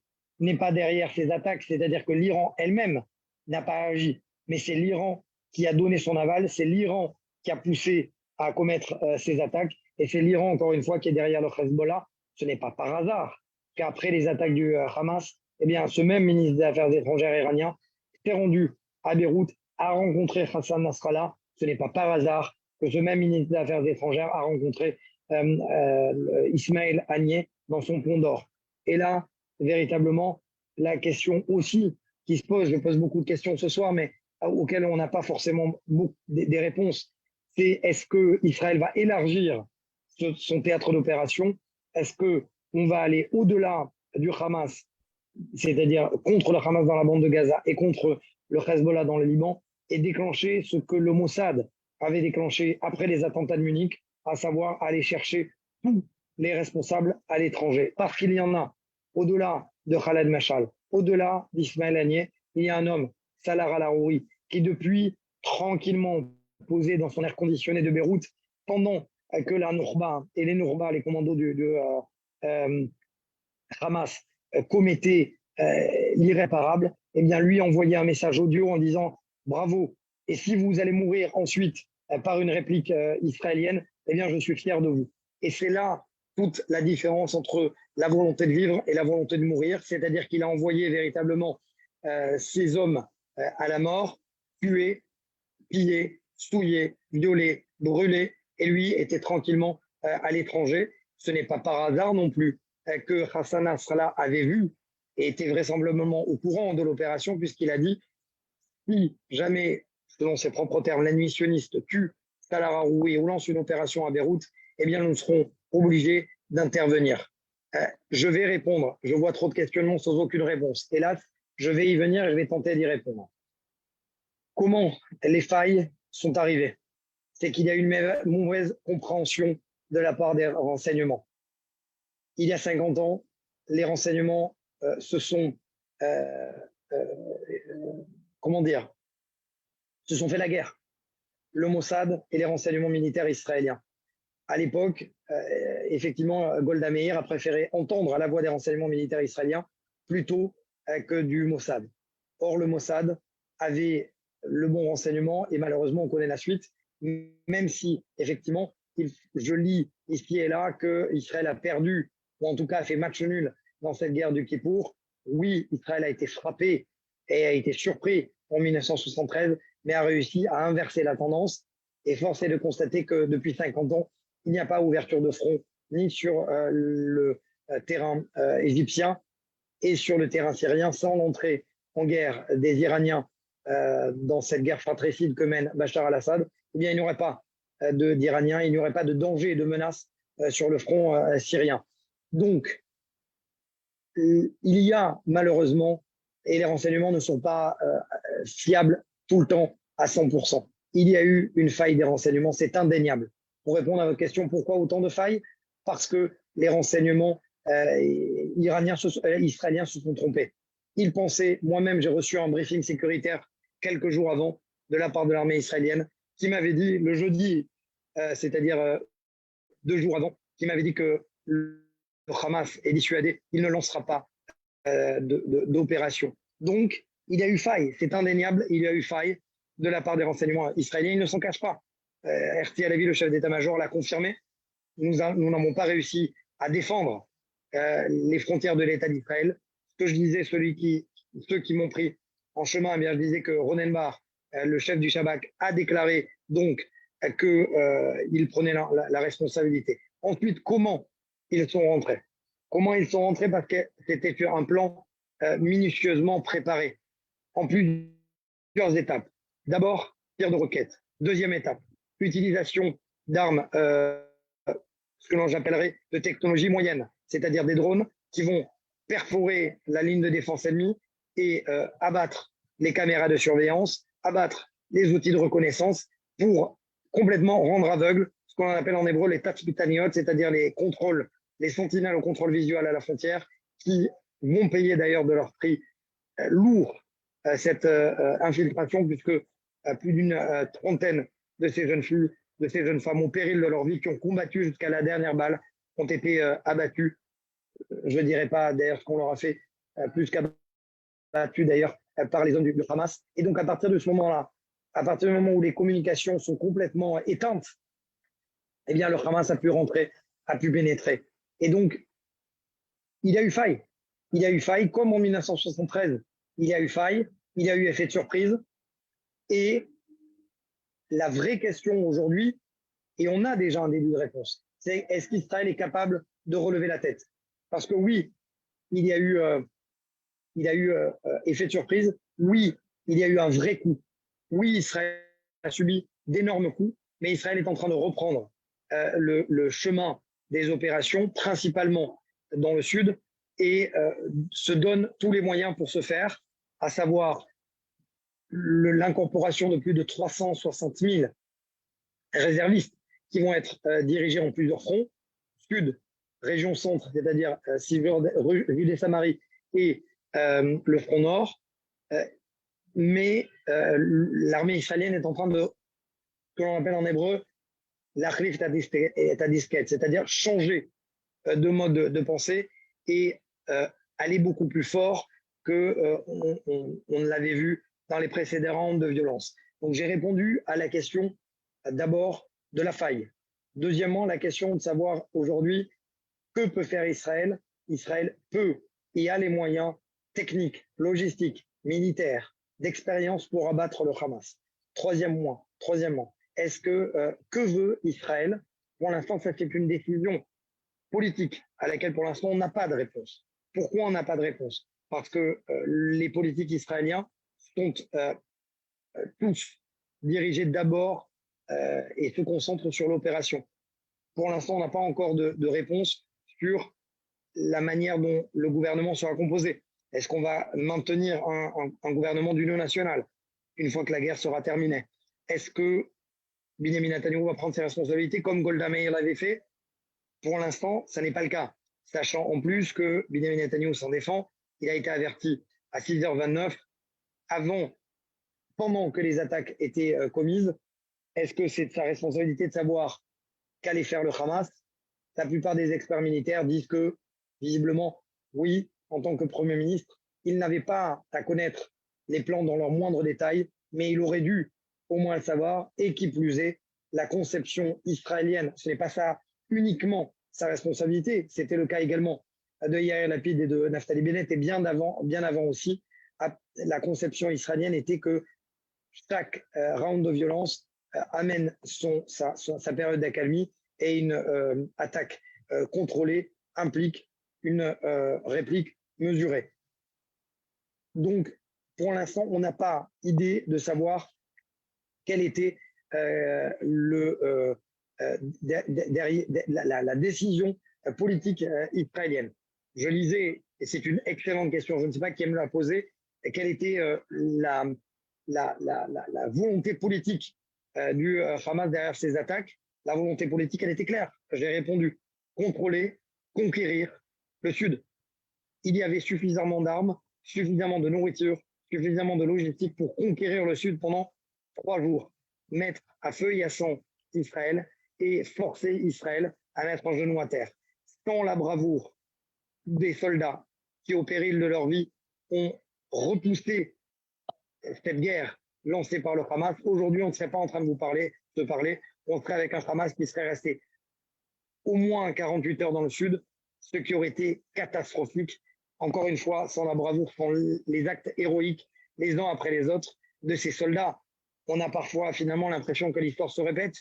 B: n'est pas derrière ces attaques, c'est-à-dire que l'Iran elle-même n'a pas agi, mais c'est l'Iran qui a donné son aval, c'est l'Iran qui a poussé à commettre ces attaques, et c'est l'Iran, encore une fois, qui est derrière le Hezbollah. Ce n'est pas par hasard qu'après les attaques du Hamas, eh bien, ce même ministre des Affaires étrangères iranien s'est rendu à Beyrouth, a rencontré Hassan Nasrallah. Ce n'est pas par hasard que ce même ministre des Affaires étrangères a rencontré Ismaël Haniyeh dans son pont d'or. Et là, véritablement, la question aussi qui se pose, je pose beaucoup de questions ce soir, mais auxquelles on n'a pas forcément des réponses, c'est est-ce qu'Israël va élargir son théâtre d'opération? Est-ce qu'on va aller au-delà du Hamas, c'est-à-dire contre le Hamas dans la bande de Gaza et contre le Hezbollah dans le Liban, et déclencher ce que le Mossad avait déclenché après les attentats de Munich, à savoir aller chercher tous les responsables à l'étranger? Parce qu'il y en a, au-delà de Khaled Mashal, au-delà d'Ismaël Haniyeh, il y a un homme, Salah Al-Arouri, qui depuis tranquillement posé dans son air conditionné de Beyrouth, pendant que la Nourba et les Nourba, les commandos de Hamas, commettaient l'irréparable, eh bien lui envoyait un message audio en disant bravo, et si vous allez mourir ensuite par une réplique israélienne, eh bien je suis fier de vous. Et c'est là toute la différence entre la volonté de vivre et la volonté de mourir, c'est-à-dire qu'il a envoyé véritablement ces hommes à la mort, tués, pillés, souillés, violés, brûlés, et lui était tranquillement à l'étranger. Ce n'est pas par hasard non plus que Hassan Nasrallah avait vu et était vraisemblablement au courant de l'opération, puisqu'il a dit si jamais, selon ses propres termes, l'ennemi sioniste tue Salah Al-Arouri ou lance une opération à Beyrouth, eh bien nous serons obligés d'intervenir. Je vais répondre. Je vois trop de questionnements sans aucune réponse. Hélas, je vais y venir et je vais tenter d'y répondre. Comment les failles sont arrivées? C'est qu'il y a une mauvaise compréhension de la part des renseignements. Il y a 50 ans, les renseignements se sont fait la guerre. Le Mossad et les renseignements militaires israéliens. À l'époque, effectivement, Golda Meir a préféré entendre la voix des renseignements militaires israéliens plutôt que du Mossad. Or, le Mossad avait le bon renseignement et malheureusement, on connaît la suite, même si, effectivement, je lis ici et là qu'Israël a perdu, ou en tout cas a fait match nul dans cette guerre du Kippour. Oui, Israël a été frappé et a été surpris en 1973, mais a réussi à inverser la tendance. Et force est de constater que depuis 50 ans, il n'y a pas ouverture de front ni sur le terrain égyptien et sur le terrain syrien sans l'entrée en guerre des Iraniens dans cette guerre fratricide que mène Bachar al-Assad. Eh bien, il n'y aurait pas d'Iraniens, il n'y aurait pas de danger et de menace sur le front syrien. Donc, il y a malheureusement, et les renseignements ne sont pas fiables tout le temps à 100%. Il y a eu une faille des renseignements, c'est indéniable. Pour répondre à votre question, pourquoi autant de failles? Parce que les renseignements israéliens se sont trompés. Ils pensaient, moi-même j'ai reçu un briefing sécuritaire quelques jours avant de la part de l'armée israélienne qui m'avait dit le jeudi, c'est-à-dire 2 jours avant, qui m'avait dit que le Hamas est dissuadé, il ne lancera pas d'opération. Donc, il y a eu faille, c'est indéniable, il y a eu faille de la part des renseignements israéliens, ils ne s'en cachent pas. Herzi Halevi, le chef d'état-major, l'a confirmé. Nous n'avons pas réussi à défendre les frontières de l'État d'Israël. Ce que je disais, ceux qui m'ont pris en chemin, eh bien, je disais que Ronen Bar, le chef du Shabak, a déclaré donc qu'il prenait la responsabilité. Ensuite, comment ils sont rentrés? Comment ils sont rentrés? Parce que c'était un plan minutieusement préparé en plusieurs étapes. D'abord, tir de roquettes. Deuxième étape, utilisation d'armes, ce que j'appellerais de technologie moyenne, c'est-à-dire des drones qui vont perforer la ligne de défense ennemie et abattre les caméras de surveillance, abattre les outils de reconnaissance pour complètement rendre aveugle ce qu'on appelle en hébreu les tatspitaniot, c'est-à-dire les contrôles, les sentinelles au contrôle visuel à la frontière, qui vont payer d'ailleurs de leur prix lourd cette infiltration, puisque plus d'une trentaine de ces jeunes filles, de ces jeunes femmes au péril de leur vie, qui ont combattu jusqu'à la dernière balle, ont été abattues. Je ne dirais pas d'ailleurs ce qu'on leur a fait, plus qu'abattues d'ailleurs par les hommes du Hamas. Et donc à partir de ce moment-là, à partir du moment où les communications sont complètement éteintes, eh bien le Hamas a pu rentrer, a pu pénétrer. Et donc, il y a eu faille. Il y a eu faille, comme en 1973, il y a eu faille, il y a eu effet de surprise. Et la vraie question aujourd'hui, et on a déjà un début de réponse, c'est est-ce qu'Israël est capable de relever la tête? Parce que oui, il y a eu effet de surprise. Oui, il y a eu un vrai coup. Oui, Israël a subi d'énormes coups, mais Israël est en train de reprendre le chemin des opérations, principalement dans le sud, et se donne tous les moyens pour ce faire, à savoir l'incorporation de plus de 360 000 réservistes qui vont être dirigés en plusieurs fronts, sud, région centre, c'est-à-dire rue des Samaries et le front nord, mais l'armée israélienne est en train de, que l'on appelle en hébreu, l'achlif et tadisket, c'est-à-dire changer de mode de pensée et aller beaucoup plus fort que on ne l'avait vu dans les précédents rounds de violence. Donc j'ai répondu à la question d'abord de la faille. Deuxièmement, la question de savoir aujourd'hui que peut faire Israël. Israël peut et a les moyens techniques, logistiques, militaires, d'expérience pour abattre le Hamas. Troisièmement, est-ce que veut Israël? Pour l'instant, ça c'est une décision politique à laquelle pour l'instant on n'a pas de réponse. Pourquoi on n'a pas de réponse? Parce que les politiques israéliens sont tous dirigés d'abord et se concentrent sur l'opération. Pour l'instant, on n'a pas encore de réponse sur la manière dont le gouvernement sera composé. Est-ce qu'on va maintenir un gouvernement d'union nationale une fois que la guerre sera terminée? Est-ce que Benjamin Netanyahu va prendre ses responsabilités comme Golda Meir l'avait fait? Pour l'instant, ça n'est pas le cas. Sachant en plus que Benjamin Netanyahu s'en défend, il a été averti à 6h29 pendant que les attaques étaient commises. Est-ce que c'est de sa responsabilité de savoir qu'allait faire le Hamas? La plupart des experts militaires disent que, visiblement, oui, en tant que Premier ministre, il n'avait pas à connaître les plans dans leur moindre détail, mais il aurait dû au moins le savoir, et qui plus est, la conception israélienne, ce n'est pas ça uniquement sa responsabilité, c'était le cas également de Yair Lapid et de Naftali Bennett, et bien avant aussi, la conception israélienne était que chaque round de violence amène sa période d'accalmie, et une attaque contrôlée implique une réplique mesurée. Donc, pour l'instant, on n'a pas idée de savoir quelle était la décision politique israélienne. Je lisais, et c'est une excellente question, je ne sais pas qui me l'a posée, quelle était la volonté politique du Hamas derrière ces attaques. La volonté politique, elle était claire. J'ai répondu, contrôler, conquérir le Sud. Il y avait suffisamment d'armes, suffisamment de nourriture, suffisamment de logistique pour conquérir le Sud pendant 3 jours. Mettre à feu et à sang Israël et forcer Israël à mettre en genou à terre. Sans la bravoure des soldats qui, au péril de leur vie, ont repoussé cette guerre lancée par le Hamas, aujourd'hui, on ne serait pas en train de parler, on serait avec un Hamas qui serait resté au moins 48 heures dans le sud, ce qui aurait été catastrophique. Encore une fois, sans la bravoure, sans les actes héroïques, les uns après les autres, de ces soldats. On a parfois finalement l'impression que l'histoire se répète.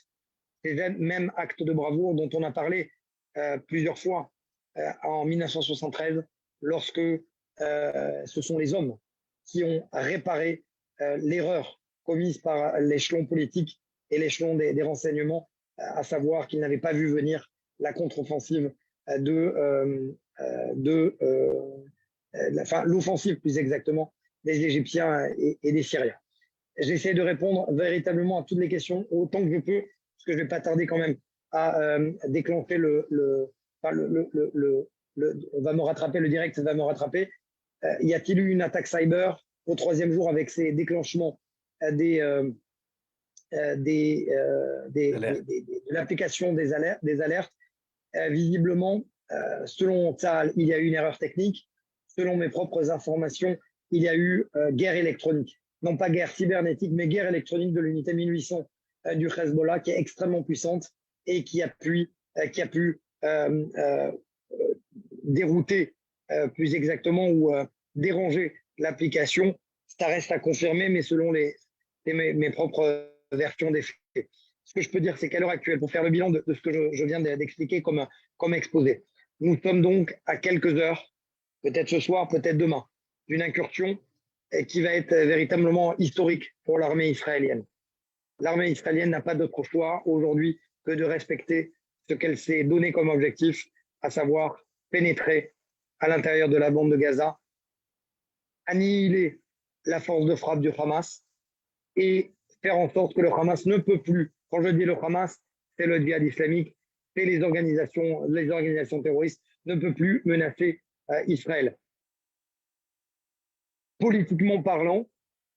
B: Ces mêmes actes de bravoure dont on a parlé plusieurs fois en 1973, lorsque ce sont les hommes qui ont réparé l'erreur commise par l'échelon politique et l'échelon des renseignements, à savoir qu'ils n'avaient pas vu venir la contre-offensive l'offensive plus exactement des Égyptiens et des Syriens. J'essaie de répondre véritablement à toutes les questions autant que je peux, parce que je ne vais pas tarder quand même à déclencher on va me rattraper, le direct va me rattraper. Y a-t-il eu une attaque cyber au 3e jour avec ces déclenchements des de l'application des alertes. Visiblement, selon Tzahal, il y a eu une erreur technique. Selon mes propres informations, il y a eu guerre électronique. Non pas guerre cybernétique, mais guerre électronique de l'unité 1800 du Hezbollah, qui est extrêmement puissante et qui a pu dérouter, plus exactement, ou déranger l'application. Ça reste à confirmer, mais selon mes propres versions des faits. Ce que je peux dire, c'est qu'à l'heure actuelle, pour faire le bilan de ce que je viens d'expliquer comme exposé, nous sommes donc à quelques heures, peut-être ce soir, peut-être demain, d'une incursion qui va être véritablement historique pour l'armée israélienne. L'armée israélienne n'a pas d'autre choix aujourd'hui que de respecter ce qu'elle s'est donné comme objectif, à savoir pénétrer à l'intérieur de la bande de Gaza, annihiler la force de frappe du Hamas et faire en sorte que le Hamas ne peut plus, quand je dis le Hamas, c'est le djihad islamique, c'est les organisations terroristes, ne peut plus menacer Israël. Politiquement parlant,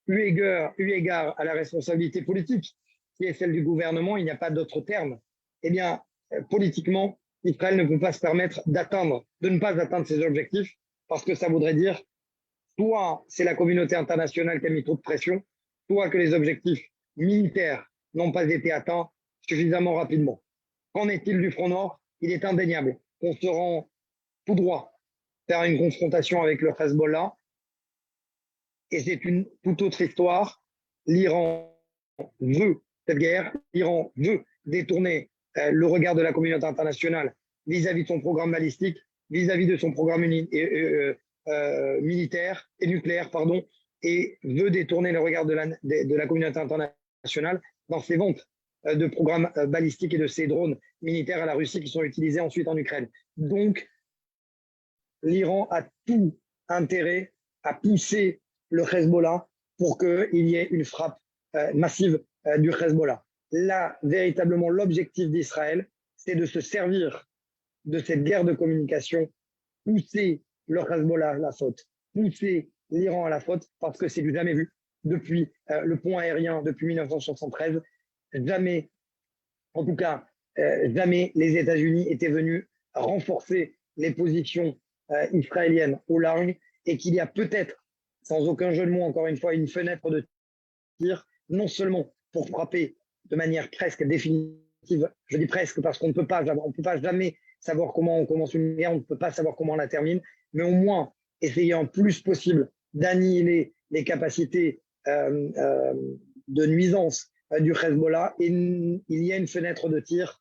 B: eu égard à la responsabilité politique qui est celle du gouvernement, il n'y a pas d'autre terme. Eh bien, politiquement, Israël ne peut pas se permettre de ne pas atteindre ses objectifs, parce que ça voudrait dire soit c'est la communauté internationale qui a mis trop de pression, soit que les objectifs militaires n'ont pas été atteints suffisamment rapidement. Qu'en est-il du front nord? Il est indéniable qu'on se rend tout droit vers une confrontation avec le Hezbollah, et c'est une toute autre histoire. L'Iran veut cette guerre, l'Iran veut détourner le regard de la communauté internationale vis-à-vis de son programme balistique, vis-à-vis de son programme militaire et nucléaire, et veut détourner le regard de la communauté internationale dans ses ventes de programmes balistiques et de ces drones militaires à la Russie qui sont utilisés ensuite en Ukraine. Donc, l'Iran a tout intérêt à pousser le Hezbollah pour qu'il y ait une frappe massive du Hezbollah. Là, véritablement, l'objectif d'Israël, c'est de se servir de cette guerre de communication, pousser le Hezbollah à la faute, pousser l'Iran à la faute, parce que c'est du jamais vu depuis le pont aérien, depuis 1973. Jamais, en tout cas, jamais les États-Unis étaient venus renforcer les positions israéliennes au large, et qu'il y a peut-être, sans aucun jeu de mots, encore une fois, une fenêtre de tir, non seulement pour frapper de manière presque définitive, je dis presque parce qu'on ne peut pas jamais savoir comment on commence une guerre, on ne peut pas savoir comment on la termine, mais au moins essayer en plus possible d'annihiler les capacités de nuisance du Hezbollah. Et il y a une fenêtre de tir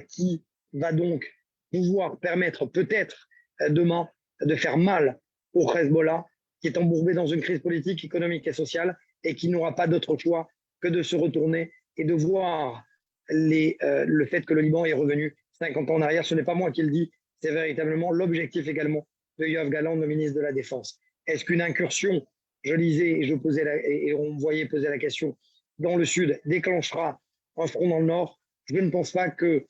B: qui va donc pouvoir permettre peut-être demain de faire mal au Hezbollah, qui est embourbé dans une crise politique, économique et sociale, et qui n'aura pas d'autre choix que de se retourner et de voir le fait que le Liban est revenu 50 ans en arrière. Ce n'est pas moi qui le dis, c'est véritablement l'objectif également de Yoav Gallant, le ministre de la Défense. Est-ce qu'une incursion, je lisais et on me voyait poser la question, dans le sud déclenchera un front dans le nord? Je ne pense pas que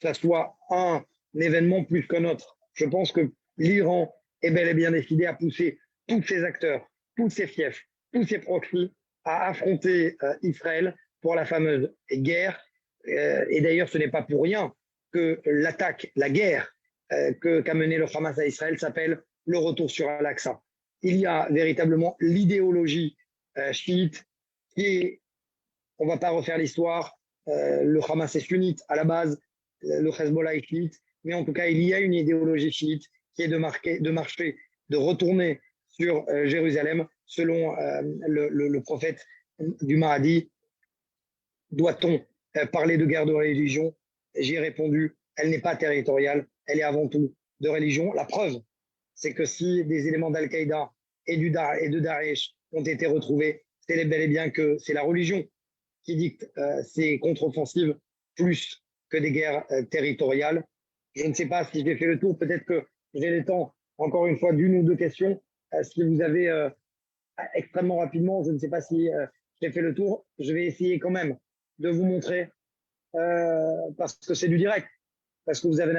B: ça soit un événement plus qu'un autre. Je pense que l'Iran est bel et bien décidé à pousser tous ses acteurs, tous ses fiefs, tous ses proxys à affronter Israël pour la fameuse guerre. Et d'ailleurs, ce n'est pas pour rien que l'attaque, la guerre qu'a menée le Hamas à Israël s'appelle le retour sur Al-Aqsa. Il y a véritablement l'idéologie chiite qui est, on ne va pas refaire l'histoire, le Hamas est sunnite à la base, le Hezbollah est chiite, mais en tout cas, il y a une idéologie chiite qui est de marcher, de retourner sur Jérusalem, selon le prophète du Mahdi. Doit-on parler de guerre de religion? J'ai répondu, elle n'est pas territoriale, elle est avant tout de religion. La preuve, c'est que si des éléments d'Al-Qaïda et de Daesh ont été retrouvés, c'est bel et bien que c'est la religion qui dicte ces contre-offensives plus que des guerres territoriales. Je ne sais pas si j'ai fait le tour, peut-être que j'ai le temps, encore une fois, d'une ou deux questions. Si vous avez extrêmement rapidement, je ne sais pas si j'ai fait le tour, je vais essayer quand même de vous montrer, parce que c'est du direct, parce que vous avez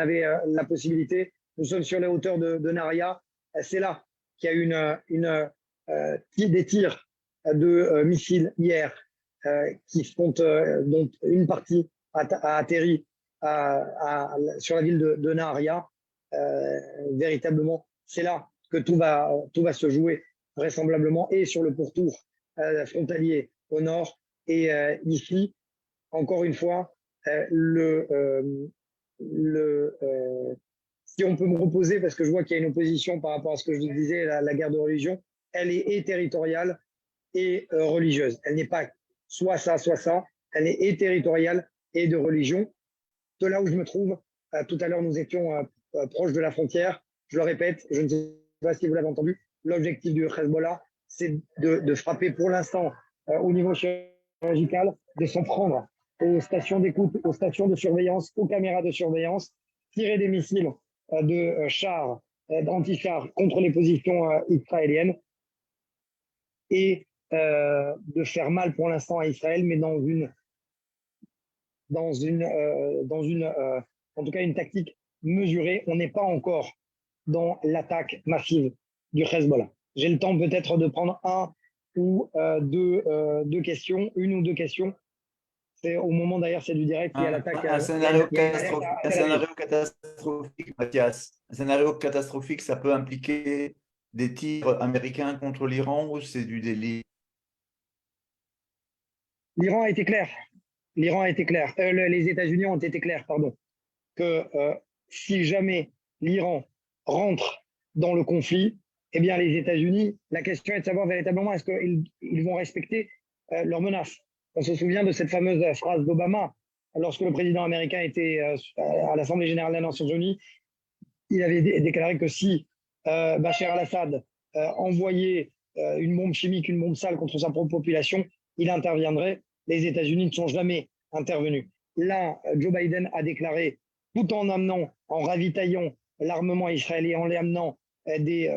B: la possibilité. Nous sommes sur les hauteurs de Naria. C'est là qu'il y a eu des tirs de missiles hier dont une partie a atterri sur la ville de Nahariya. Véritablement, c'est là que tout va se jouer vraisemblablement, et sur le pourtour frontalier au nord. Et ici, encore une fois, si on peut me reposer, parce que je vois qu'il y a une opposition par rapport à ce que je disais, la guerre de religion, elle est et territoriale et religieuse. Elle n'est pas soit ça, soit ça. Elle est et territoriale et de religion. De là où je me trouve, tout à l'heure, nous étions proches de la frontière. Je le répète, je ne sais pas si vous l'avez entendu, l'objectif du Hezbollah, c'est de frapper pour l'instant au niveau chirurgical, de s'en prendre aux stations d'écoute, aux stations de surveillance, aux caméras de surveillance, tirer des missiles de chars, d'anti-chars contre les positions israéliennes, et de faire mal pour l'instant à Israël, mais en tout cas une tactique mesurée. On n'est pas encore dans l'attaque massive du Hezbollah. J'ai le temps peut-être de prendre deux questions, une ou deux questions. C'est au moment d'ailleurs, c'est du direct, il y a l'attaque.
A: Un scénario catastrophique, Mathias. Un scénario catastrophique, ça peut impliquer des tirs américains contre l'Iran, ou c'est du délit?
B: L'Iran a été clair. L'Iran a été clair. Les États-Unis ont été clairs, pardon, que si jamais l'Iran rentre dans le conflit, eh bien les États-Unis, la question est de savoir véritablement est-ce qu'ils vont respecter leurs menaces. On se souvient de cette fameuse phrase d'Obama lorsque le président américain était à l'Assemblée générale des Nations Unies. Il avait déclaré que si Bachar al-Assad envoyait une bombe chimique, une bombe sale contre sa propre population, il interviendrait. Les États-Unis ne sont jamais intervenus. Là, Joe Biden a déclaré, tout en ravitaillant l'armement israélien, en les amenant des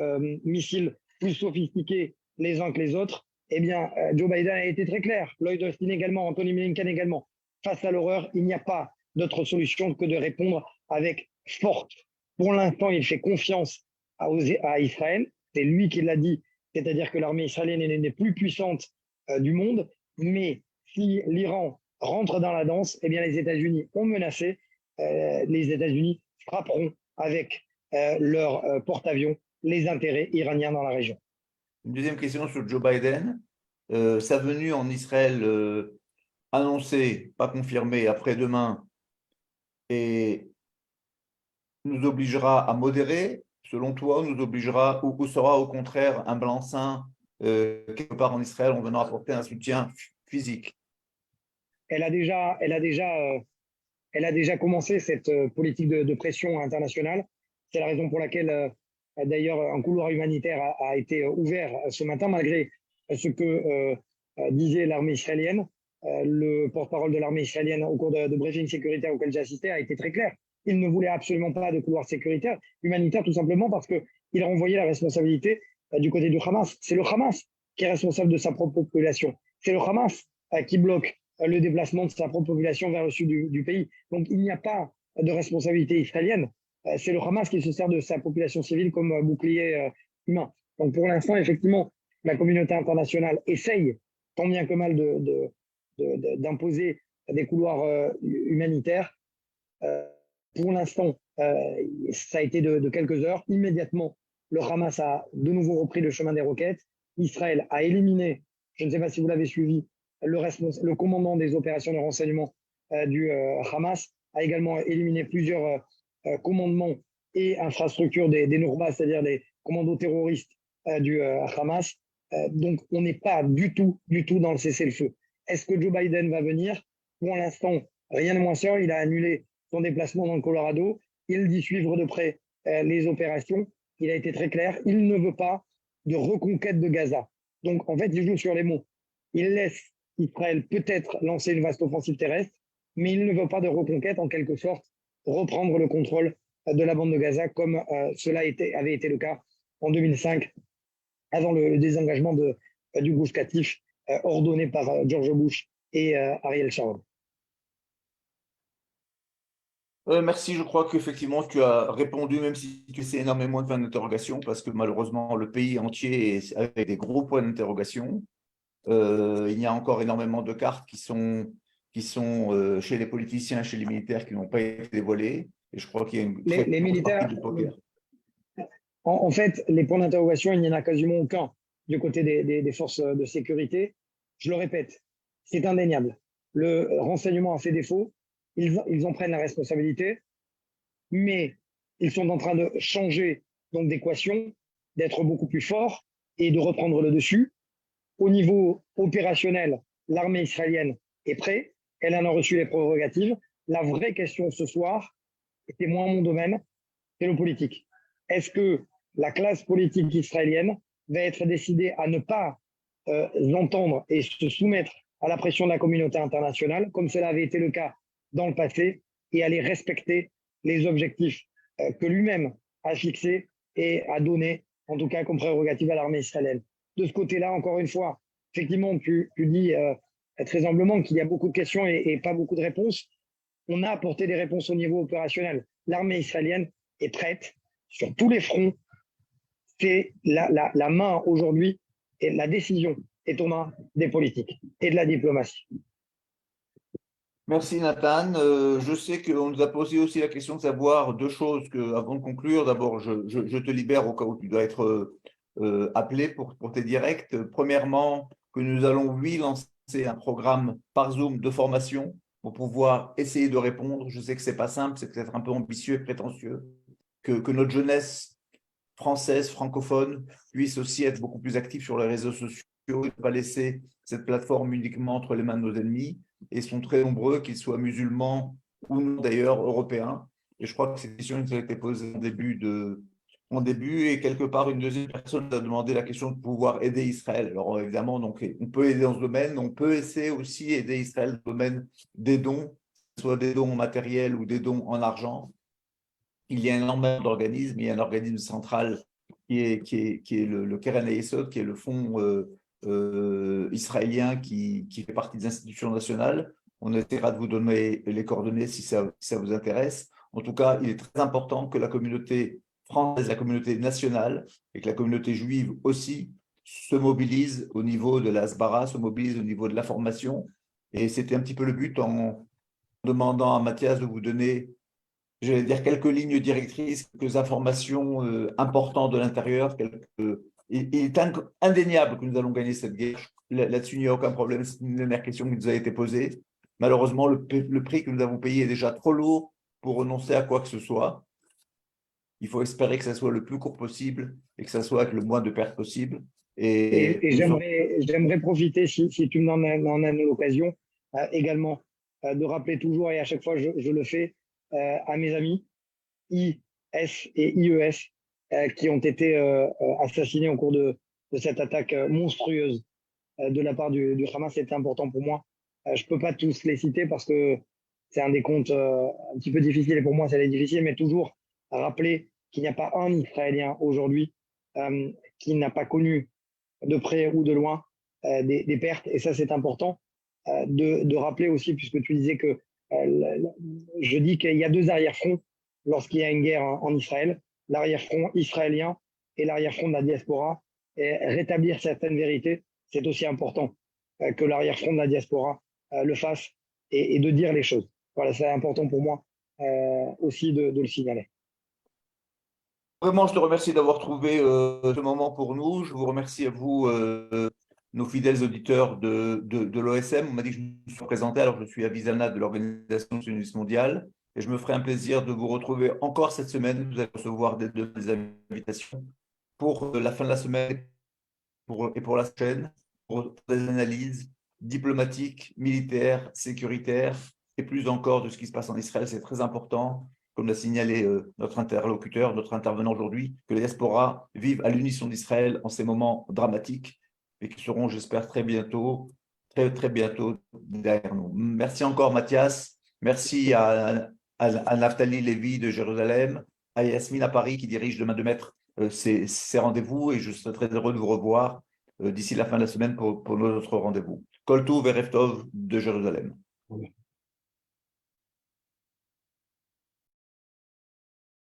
B: missiles plus sophistiqués les uns que les autres, eh bien, Joe Biden a été très clair. Lloyd Austin également, Anthony Blinken également. Face à l'horreur, il n'y a pas d'autre solution que de répondre avec force. Pour l'instant, il fait confiance à Israël. C'est lui qui l'a dit, c'est-à-dire que l'armée israélienne est l'une des plus puissantes du monde. Mais si l'Iran rentre dans la danse, eh bien, les États-Unis ont menacé. Les États-Unis frapperont avec leur porte-avions les intérêts iraniens dans la région.
A: Une deuxième question sur Joe Biden. Sa venue en Israël annoncée, pas confirmée, après-demain, et nous obligera à modérer, selon toi, nous obligera, ou sera au contraire un blanc-seing quelque part en Israël, on venant apporter un soutien physique?
B: Elle a déjà commencé cette politique de pression internationale. C'est la raison pour laquelle, d'ailleurs, un couloir humanitaire a été ouvert ce matin, malgré ce que disait l'armée israélienne. Le porte-parole de l'armée israélienne, au cours de briefing sécuritaire auquel j'ai assisté, a été très clair. Il ne voulait absolument pas de couloir sécuritaire, humanitaire, tout simplement parce qu'il renvoyait la responsabilité du côté du Hamas. C'est le Hamas qui est responsable de sa propre population. C'est le Hamas qui bloque le déplacement de sa propre population vers le sud du pays. Donc, il n'y a pas de responsabilité israélienne. C'est le Hamas qui se sert de sa population civile comme bouclier humain. Donc, pour l'instant, effectivement, la communauté internationale essaye, tant bien que mal, d'imposer des couloirs humanitaires. Pour l'instant, ça a été de quelques heures. Immédiatement, le Hamas a de nouveau repris le chemin des roquettes. Israël a éliminé, je ne sais pas si vous l'avez suivi, le commandant des opérations de renseignement du Hamas, a également éliminé plusieurs commandements et infrastructures des Nourba, c'est-à-dire des commandos terroristes du Hamas. Donc, on n'est pas du tout dans le cessez-le-feu. Est-ce que Joe Biden va venir? Pour l'instant, rien de moins sûr. Il a annulé son déplacement dans le Colorado. Il dit suivre de près les opérations. Il a été très clair. Il ne veut pas de reconquête de Gaza. Donc, en fait, il joue sur les mots. Il laisse Israël peut-être lancer une vaste offensive terrestre, mais il ne veut pas de reconquête, en quelque sorte, reprendre le contrôle de la bande de Gaza, comme cela avait été le cas en 2005, avant le désengagement du Gush Katif, ordonné par George Bush et Ariel Sharon.
A: Merci, je crois qu'effectivement tu as répondu, même si tu sais énormément de points d'interrogation, parce que malheureusement le pays entier est avec des gros points d'interrogation. Il y a encore énormément de cartes qui sont chez les politiciens, chez les militaires, qui n'ont pas été dévoilées. Et je crois qu'il y a une très
B: Les
A: grosse partie
B: militaires,
A: de poker.
B: en fait, les points d'interrogation, il n'y en a quasiment aucun du côté des forces de sécurité. Je le répète, c'est indéniable. Le renseignement a fait défaut, ils en prennent la responsabilité, mais ils sont en train de changer donc d'équation, d'être beaucoup plus forts et de reprendre le dessus. Au niveau opérationnel, l'armée israélienne est prête, elle en a reçu les prérogatives. La vraie question ce soir, et c'est moins mon domaine, c'est le politique. Est-ce que la classe politique israélienne va être décidée à ne pas entendre et se soumettre à la pression de la communauté internationale, comme cela avait été le cas dans le passé, et aller respecter les objectifs que lui-même a fixés et a donnés, en tout cas comme prérogative à l'armée israélienne. De ce côté-là, encore une fois, effectivement, tu dis très humblement qu'il y a beaucoup de questions et pas beaucoup de réponses. On a apporté des réponses au niveau opérationnel. L'armée israélienne est prête sur tous les fronts. C'est la main aujourd'hui et la décision est aux mains des politiques et de la diplomatie.
A: Merci Nathan. Je sais qu'on nous a posé aussi la question de savoir deux choses avant de conclure. D'abord, je te libère au cas où tu dois être appelé pour tes directs. Premièrement, que nous allons, oui, lancer un programme par Zoom de formation pour pouvoir essayer de répondre. Je sais que ce n'est pas simple, c'est peut-être un peu ambitieux et prétentieux. Que notre jeunesse française, francophone, puisse aussi être beaucoup plus active sur les réseaux sociaux et ne pas laisser cette plateforme uniquement entre les mains de nos ennemis. Et ils sont très nombreux, qu'ils soient musulmans ou non d'ailleurs européens. Et je crois que cette question nous a été posée en début et quelque part une deuxième personne a demandé la question de pouvoir aider Israël. Alors évidemment, donc, on peut aider dans ce domaine, on peut essayer aussi aider Israël dans le domaine des dons, soit des dons matériels ou des dons en argent. Il y a énormément d'organismes, il y a un organisme central qui est le Keren Hayesod, qui est le fonds israélien qui fait partie des institutions nationales. On essaiera de vous donner les coordonnées si ça vous intéresse. En tout cas, il est très important que la communauté française, la communauté nationale et que la communauté juive aussi se mobilise au niveau de la Hasbara, se mobilise au niveau de la formation. Et c'était un petit peu le but en demandant à Mathias de vous donner, je vais dire, quelques lignes directrices, quelques informations importantes de l'intérieur. Il est indéniable que nous allons gagner cette guerre. Là-dessus, il n'y a aucun problème. C'est une dernière question qui nous a été posée. Malheureusement, le prix que nous avons payé est déjà trop lourd pour renoncer à quoi que ce soit. Il faut espérer que ça soit le plus court possible et que ça soit avec le moins de pertes possible.
B: Et j'aimerais profiter, si tu m'en as l'occasion, également de rappeler toujours, et à chaque fois je le fais, à mes amis IS et IES qui ont été assassinés au cours de cette attaque monstrueuse de la part du Hamas. C'était important pour moi. Je ne peux pas tous les citer parce que c'est un décompte un petit peu difficile, et pour moi, c'est difficile, mais toujours rappeler qu'il n'y a pas un Israélien aujourd'hui qui n'a pas connu de près ou de loin des pertes, et ça, c'est important de rappeler aussi, puisque tu disais que je dis qu'il y a deux arrière-fronts lorsqu'il y a une guerre en Israël, l'arrière-front israélien et l'arrière-front de la diaspora. Et rétablir certaines vérités, c'est aussi important que l'arrière-front de la diaspora le fasse et de dire les choses. Voilà, c'est important pour moi aussi de le signaler.
A: Vraiment, je te remercie d'avoir trouvé ce moment pour nous. Je vous remercie à vous, nos fidèles auditeurs de l'OSM. On m'a dit que je me suis présenté, alors je suis à Visana de l'Organisation sioniste mondiale. Et je me ferai un plaisir de vous retrouver encore cette semaine. Vous allez recevoir des invitations pour la fin de la semaine et pour la chaîne, pour des analyses diplomatiques, militaires, sécuritaires, et plus encore de ce qui se passe en Israël. C'est très important, comme l'a signalé notre interlocuteur, notre intervenant aujourd'hui, que les diasporas vivent à l'unisson d'Israël en ces moments dramatiques et qui seront, j'espère, très bientôt derrière nous. Merci encore, Mathias. Merci à Naftali Lévy de Jérusalem, à Yasmine à Paris qui dirige demain de maître ces rendez-vous, et je serai très heureux de vous revoir d'ici la fin de la semaine pour nos autres rendez-vous. Kol Tov et Rev Tov de Jérusalem.